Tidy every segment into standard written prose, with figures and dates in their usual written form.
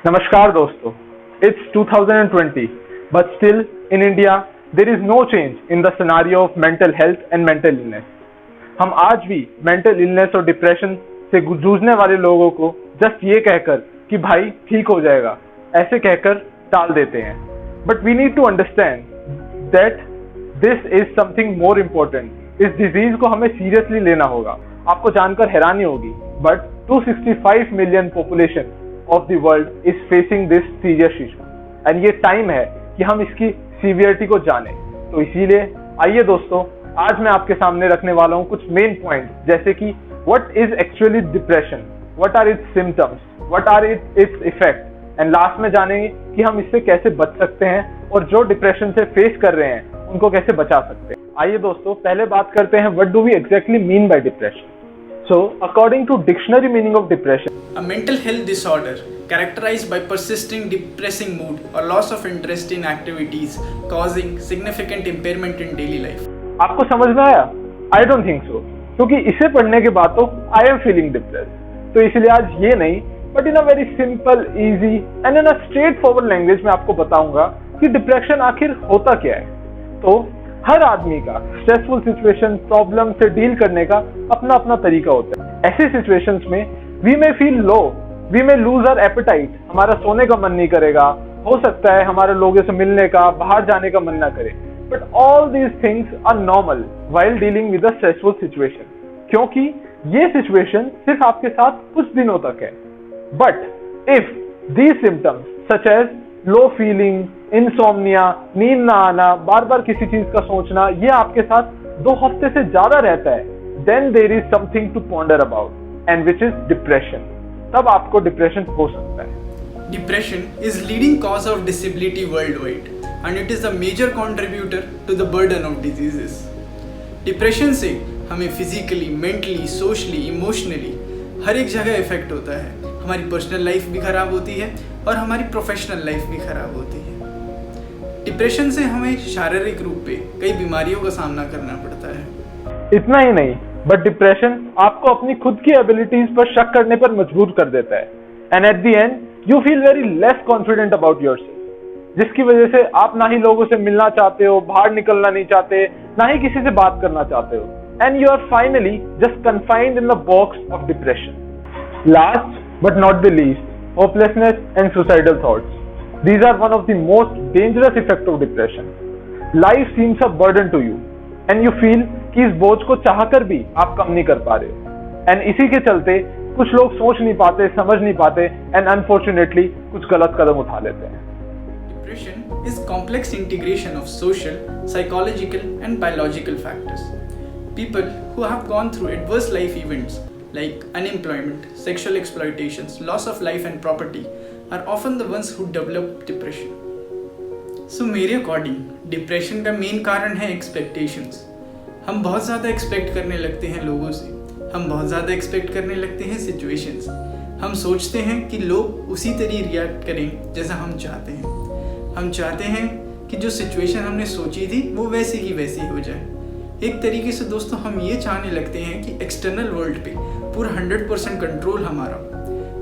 नमस्कार दोस्तों, it's 2020, but still in India there is no change in the scenario of mental health and mental illness. हम आज भी mental illness और depression से जूझने वाले लोगों को just ये कहकर कि भाई ठीक हो जाएगा, ऐसे कहकर टाल देते हैं. But we need to understand that this is something more important. इस disease को हमें seriously लेना होगा. आपको जानकर हैरानी होगी, but 265 million population of the world is facing this serious issue and ये टाइम है कि हम इसकी सीवियरिटी को जानें. तो इसीलिए आइए दोस्तों, आज मैं आपके सामने रखने वाला हूँ कुछ मेन पॉइंट, जैसे कि what is actually depression, what are its symptoms, what are its effect, and last में जानेंगे कि हम इससे कैसे बच सकते हैं और जो डिप्रेशन से फेस कर रहे हैं उनको कैसे बचा सकते हैं. आइए दोस्तों, पहले बात करते हैं what do we exactly mean by depression. So, according to dictionary meaning of depression, a mental health disorder characterized by persisting depressing mood or loss of interest in activities causing significant impairment in daily life. आपको समझ में आया? I don't think so. क्योंकि इसे पढ़ने के बाद तो I am feeling depressed. तो इसलिए आज ये नहीं, but in a very simple, easy and in a straightforward language मैं आपको बताऊंगा कि डिप्रेशन आखिर होता क्या है. तो हर आदमी का स्ट्रेसफुल सिचुएशन, प्रॉब्लम से डील करने का अपना अपना तरीका होता है. ऐसे सिचुएशंस में we may feel low, we may lose our appetite, हमारा सोने का मन नहीं करेगा, हो सकता है हमारे लोगों से मिलने का, बाहर जाने का मन ना करे. But all these things are normal while dealing with a stressful situation, क्योंकि ये सिचुएशन सिर्फ आपके साथ कुछ दिनों तक है. But if these symptoms such as low feeling, insomnia, नींद ना आना, बार बार किसी चीज का सोचना, ये आपके साथ 2 हफ्ते से ज्यादा रहता है, then there is something to ponder about, and which is depression. तब आपको डिप्रेशन हो सकता है. Depression is leading cause of disability worldwide and it is a major contributor to the burden of diseases. Depression से हमें physically, mentally, socially, emotionally हर एक जगह effect होता है. हमारी पर्सनल लाइफ भी खराब होती है और हमारी प्रोफेशनल लाइफ भी खराब होती है. डिप्रेशन से हमें शारीरिक रूप पे कई बीमारियों का सामना करना पड़ता है. इतना ही नहीं, बट डिप्रेशन आपको अपनी खुद की एबिलिटीज पर शक करने पर मजबूर कर देता है. And at the end you feel very less confident about yourself, जिसकी वजह से आप ना ही लोगों से मिलना चाहते हो, बाहर निकलना नहीं चाहते, ना ही किसी से बात करना चाहते हो. And you are finally just confined in the box of depression. Last but not the least, hopelessness and suicidal thoughts. These are one of the most dangerous effects of depression. Life seems a burden to you and you feel कि इस बोझ को चाहकर भी आप कम नहीं कर पा रहे. And इसी के चलते कुछ लोग सोच नहीं पाते, समझ नहीं पाते and unfortunately कुछ गलत कदम उठा लेते हैं. Depression is complex integration of social, psychological and biological factors. People who have gone through adverse life events like unemployment, sexual exploitations, loss of life and property are often the ones who develop depression. So मेरे according depression का main कारण है expectations. हम बहुत ज़्यादा expect करने लगते हैं लोगों से, हम बहुत ज़्यादा एक्सपेक्ट करने लगते हैं सिचुएशंस. हम सोचते हैं कि लोग उसी तरह रिएक्ट करें जैसा हम चाहते हैं. हम चाहते हैं कि जो सिचुएशन हमने सोची थी वो वैसी की वैसी हो जाए. एक तरीके से दोस्तों हम ये चाहने लगते हैं कि एक्सटर्नल वर्ल्ड पे पूरा 100% कंट्रोल हमारा,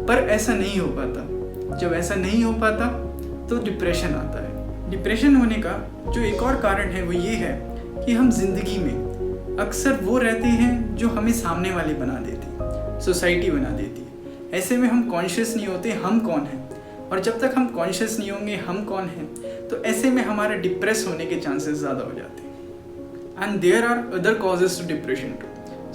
पर ऐसा नहीं हो पाता. जब ऐसा नहीं हो पाता तो डिप्रेशन आता है. डिप्रेशन होने का जो एक और कारण है वो ये है कि हम जिंदगी में अक्सर वो रहते हैं जो हमें सामने वाले बना देती है, सोसाइटी बना देती है. ऐसे में हम कॉन्शियस नहीं होते हम कौन हैं, और जब तक हम कॉन्शियस नहीं होंगे हम कौन हैं, तो ऐसे में हमारा डिप्रेस होने के चांसेस ज़्यादा हो जाते हैं. And there are other causes to depression too.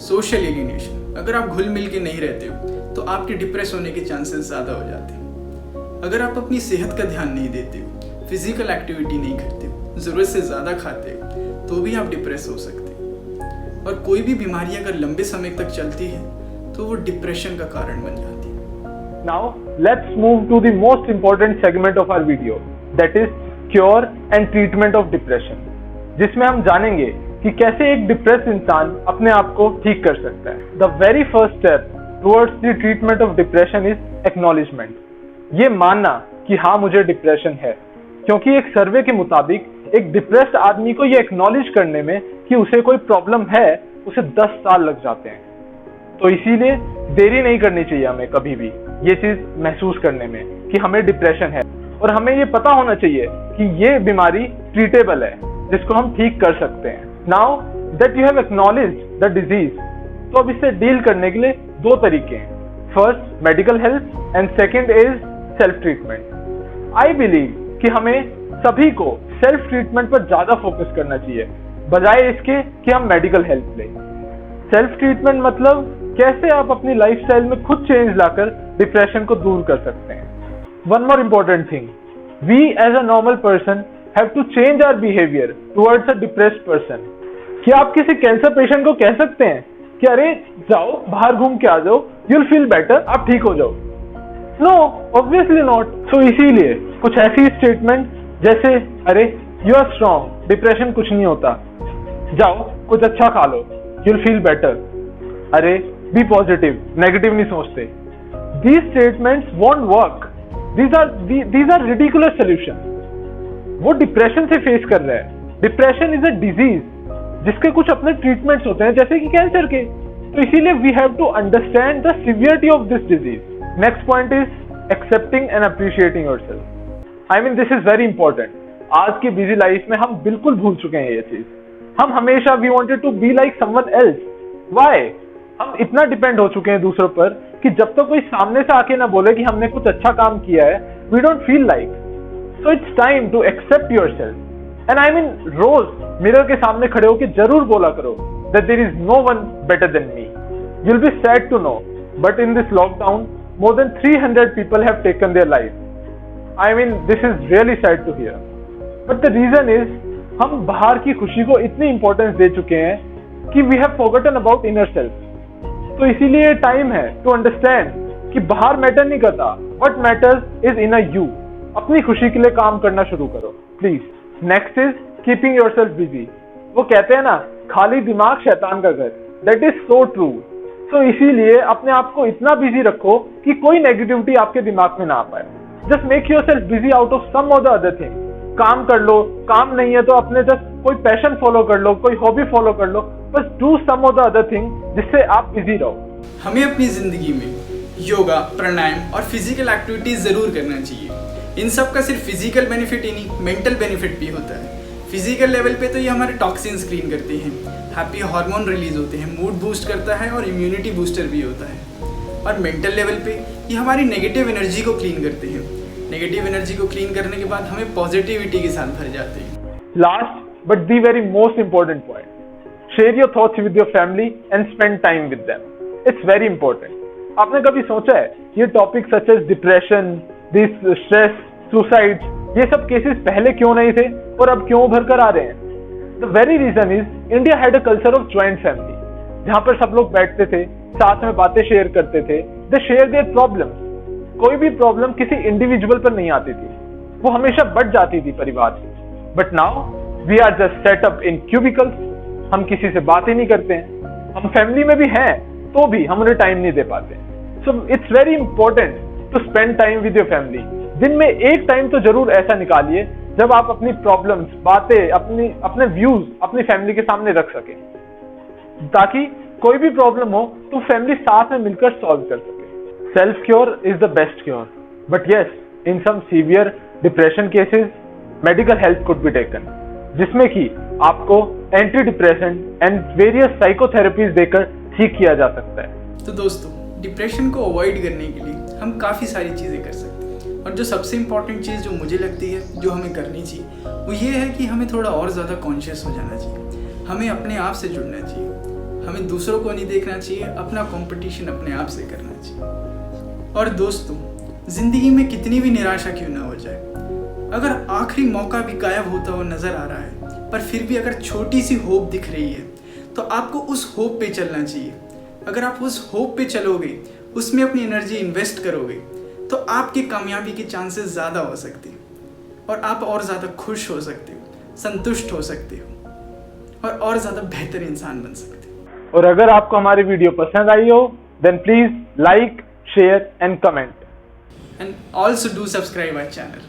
Social alienation, अगर आप घुल मिल के नहीं रहते हो तो आपके डिप्रेस होने के चांसेस ज़्यादा हो जाते हैं. अगर आप अपनी सेहत का ध्यान नहीं देते हो, फिजिकल एक्टिविटी नहीं करते हो, ज़रूरत से ज़्यादा खाते हो, तो भी आप डिप्रेस हो सकते हो. और कोई भी बीमारी अगर लंबे समय तक चलती है तो वो डिप्रेशन का कारण बन जाती है. Now let's move to the most important segment of our video, that is cure and treatment of depression, जिसमें हम जानेंगे कि कैसे एक डिप्रेस इंसान अपने आप को ठीक कर सकता है. The very first step towards the treatment of depression is acknowledgement. ये मानना कि हाँ मुझे डिप्रेशन है, क्योंकि एक सर्वे के मुताबिक एक डिप्रेस्ड आदमी को ये एक्नॉलेज करने में कि उसे कोई प्रॉब्लम है उसे 10 साल लग जाते हैं. तो इसीलिए देरी नहीं करनी चाहिए हमें कभी भी. ये चीज महसूस करने में कि हमें डिप्रेशन है, और हमें ये पता होना चाहिए कि ये बीमारी ट्रीटेबल है, जिसको हम ठीक कर सकते हैं। Now that you have acknowledged the disease, तो अब इससे डील करने के लिए दो तरीके हैं, first medical help and second is self treatment. I believe कि हमें सभी को सेल्फ ट्रीटमेंट पर ज्यादा फोकस करना चाहिए बजाय इसके कि हम मेडिकल हेल्प लें। सेल्फ ट्रीटमेंट मतलब कैसे आप अपनी लाइफस्टाइल में खुद चेंज लाकर डिप्रेशन को दूर कर सकते हैं। One more important thing, we as a normal person have to change our behaviour towards a depressed person. क्या आप किसी कैंसर पेशेंट को कह सकते हैं कि अरे जाओ बाहर घूम के आ जाओ, you'll feel better, आप ठीक हो जाओ? No, obviously not. सो इसीलिए कुछ ऐसी स्टेटमेंट जैसे अरे यू आर स्ट्रॉन्ग, डिप्रेशन कुछ नहीं होता, जाओ कुछ अच्छा खा लो, you'll feel better, अरे बी पॉजिटिव, नेगेटिव नहीं सोचते। These statements won't work. These are ridiculous solutions. वो डिप्रेशन से फेस कर रहा है। डिप्रेशन इज अ डिजीज जिसके कुछ अपने ट्रीटमेंट्स होते हैं, जैसे कि कैंसर के। तो इसीलिए we have to understand the severity of this disease. Next point is accepting and appreciating yourself. I mean this is very important. आज की बिजी लाइफ में हम बिल्कुल भूल चुके हैं ये चीज। हम हमेशा we wanted to be like someone else. Why? हम इतना डिपेंड हो चुके हैं दूसरों पर कि जब तक कोई सामने से आके ना बोले कि हमने कुछ अच्छा काम किया है, we don't feel like. So it's time to accept yourself. And I mean रोज मिरर के सामने खड़े होकर जरूर बोला करो that there is no one better than me. You'll be sad to know, but in this lockdown, more than 300 people have taken their life. I mean, this is really sad to hear. But the reason is, हम बाहर की खुशी को इतनी importance दे चुके हैं कि we have forgotten about inner self. तो इसीलिए टाइम है to understand कि बाहर मैटर नहीं करता. What matters is inner you. अपनी खुशी के लिए काम करना शुरू करो, please. Next is keeping yourself busy. वो कहते हैं ना, खाली दिमाग शैतान का घर। That is so true. So इसीलिए अपने आप को इतना बिजी रखो कि कोई नेगेटिविटी आपके दिमाग में ना आ पाए। Just make yourself busy out of some और द अदर थिंग। काम कर लो, काम नहीं है तो अपने जस्ट कोई पैशन फॉलो कर लो, कोई हॉबी फॉलो कर लो, बस डू सम और द अदर थिंग जिससे आप बिजी रहो। हमें अपनी जिंदगी में योगा, प्राणायाम और फिजिकल एक्टिविटीज जरूर करना चाहिए। इन सब का सिर्फ फिजिकल बेनिफिट ही नहीं, मेंटल बेनिफिट भी होता है। फिजिकल लेवल पे तो ये हमारे टॉक्सिन्स क्लीन करते हैं, हैप्पी हार्मोन रिलीज होते हैं, मूड बूस्ट करता है और इम्यूनिटी बूस्टर भी होता है। और मेंटल लेवल पे ये हमारी नेगेटिव एनर्जी को क्लीन करते हैं। नेगेटिव एनर्जी को क्लीन करने के बाद हमें पॉजिटिविटी के साथ भर जाते हैं। Last but the very most important point, share your thoughts with your family and spend time with them. It's very important. आपने कभी सोचा है ये topic such as depression, this stress, suicide, ये सब केसेस पहले क्यों नहीं थे और अब क्यों उभर कर आ रहे हैं? The very reason is India had a culture of joint family, जहां पर सब लोग बैठते थे, साथ में बातें शेयर करते थे। दे शेयर देयर प्रॉब्लम्स। कोई भी प्रॉब्लम किसी इंडिविजुअल पर नहीं आती थी, वो हमेशा बढ़ जाती थी परिवार से। But now we are just set up in cubicles. हम किसी से बात ही नहीं करते हैं। हम फैमिली में भी हैं तो भी हम उन्हें टाइम नहीं दे पाते। So it's very important to spend time with your family. दिन में एक टाइम तो जरूर ऐसा निकालिए जब आप अपनी प्रॉब्लम्स, बातें, अपने व्यूज अपनी फैमिली के सामने रख सकें, ताकि कोई भी प्रॉब्लम हो तो फैमिली साथ में मिलकर सॉल्व कर सके। Self cure is the best cure, but yes, in some severe depression cases medical help could be taken, जिसमें कि आपको antidepressant and various psychotherapies देकर ठीक किया जा सकता है। तो दोस्तों, डिप्रेशन को अवॉइड करने के लिए हम काफ़ी सारी चीज़ें कर सकते हैं, और जो सबसे इम्पॉर्टेंट चीज़ जो मुझे लगती है जो हमें करनी चाहिए वो ये है कि हमें थोड़ा और ज़्यादा कॉन्शियस हो जाना चाहिए। हमें अपने आप से जुड़ना चाहिए, हमें दूसरों को नहीं देखना चाहिए, अपना कंपटीशन अपने आप से करना चाहिए। और दोस्तों, ज़िंदगी में कितनी भी निराशा क्यों ना हो जाए, अगर आखिरी मौका भी गायब होता हुआ नज़र आ रहा है, पर फिर भी अगर छोटी सी होप दिख रही है तो आपको उस होप पे चलना चाहिए। अगर आप उस होप पे चलोगे, उसमें अपनी एनर्जी इन्वेस्ट करोगे, तो आपकी कामयाबी के चांसेस ज़्यादा हो सकते हैं और आप और ज़्यादा खुश हो सकते हो, संतुष्ट हो सकते हो और ज़्यादा बेहतर इंसान बन सकते हो। और अगर आपको हमारी वीडियो पसंद आई हो, then please like, share and comment. And also do subscribe our channel.